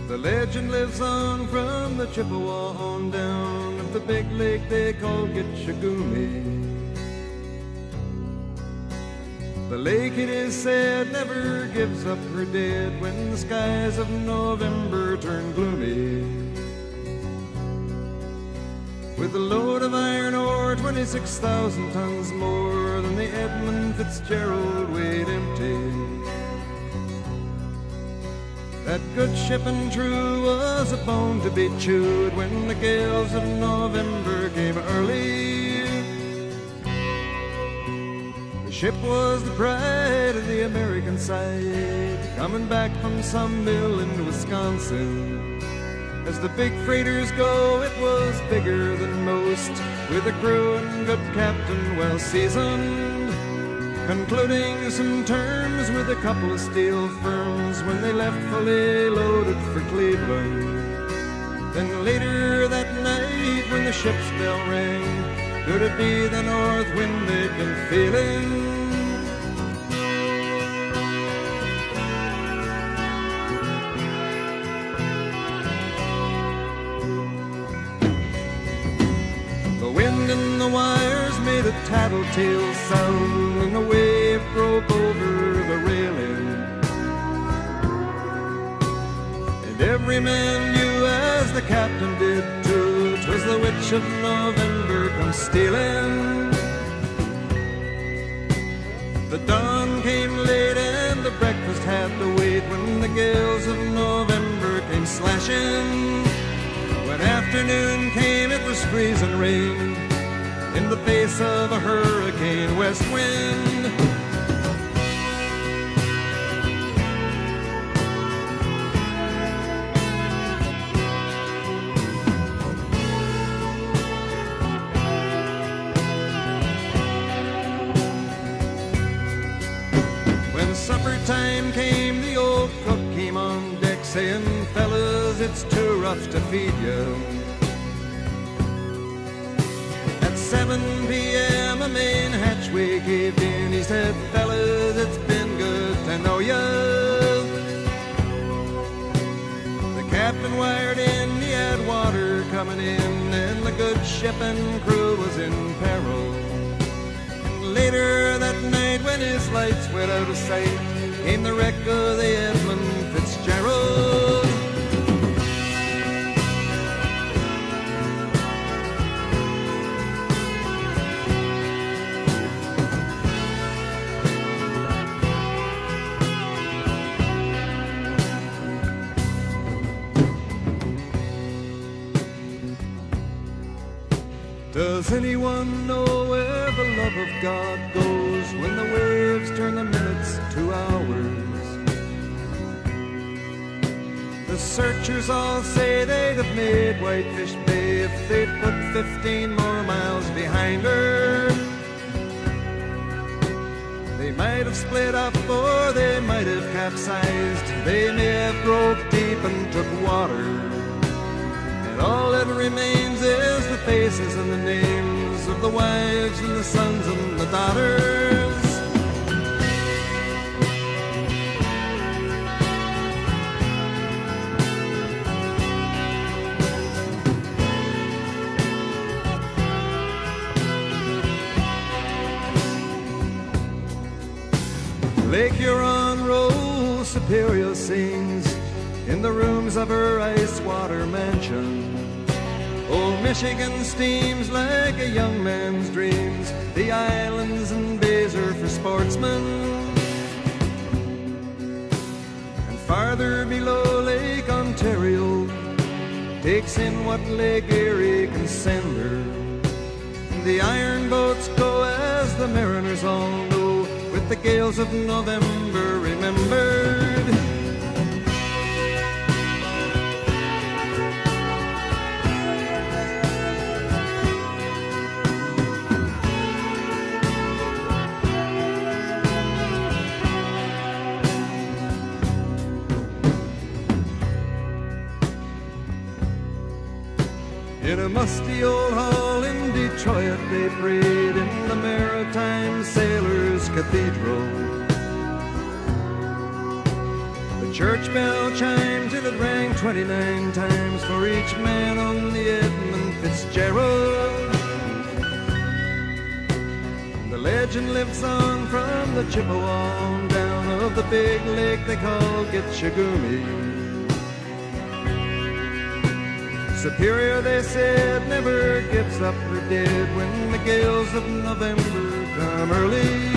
The legend lives on from the Chippewa on down of the big lake they call Gitchagumi. The lake, it is said, never gives up her dead when the skies of November turn gloomy. With a load of iron ore, 26,000 tons more than the Edmund Fitzgerald weighed empty. That good ship and true was a bone to be chewed when the gales of November came early. The ship was the pride of the American side, coming back from some mill in Wisconsin. As the big freighters go, it was bigger than most, with a crew and good captain well seasoned, concluding some terms with a couple of steel firms when they left fully loaded for Cleveland. Then later that night when the ship's bell rang, could it be the north wind they'd been feeling? The wind in the wires made a tattletale sound, and a wave broke over the railing. And every man knew, as the captain did too, 'twas the witch of November come stealing. The dawn came late and the breakfast had to wait when the gales of November came slashing. When afternoon came, it was freezing rain in the face of a hurricane west wind. When supper time came, the old cook came on deck saying, "Fellas, it's too rough to feed you." 7 p.m. a main hatchway caved in. He said, "Fellas, it's been good to know ya." The captain wired in, he had water coming in, and the good ship and crew was in peril. And later that night when his lights went out of sight, came the wreck of the Edmund Fitzgerald. Does anyone know where the love of God goes when the waves turn the minutes to hours? The searchers all say they'd have made Whitefish Bay if they'd put 15 more miles behind her. They might have split up or they might have capsized. They may have broke deep and took water. All that remains is the faces and the names of the wives and the sons and the daughters. Lake Huron rolls Superior sings in the rooms of her ice-water mansion. Old Michigan steams like a young man's dreams. The islands and bays are for sportsmen. And farther below, Lake Ontario takes in what Lake Erie can send her. The iron boats go, as the mariners all know, with the gales of November remembered. In a musty old hall in Detroit they prayed in the Maritime Sailors' Cathedral. The church bell chimed till it rang 29 times for each man on the Edmund Fitzgerald. The legend lives on from the Chippewa down of the big lake they call Gitchagumi. Superior, they said, never gives up her dead when the gales of November come early.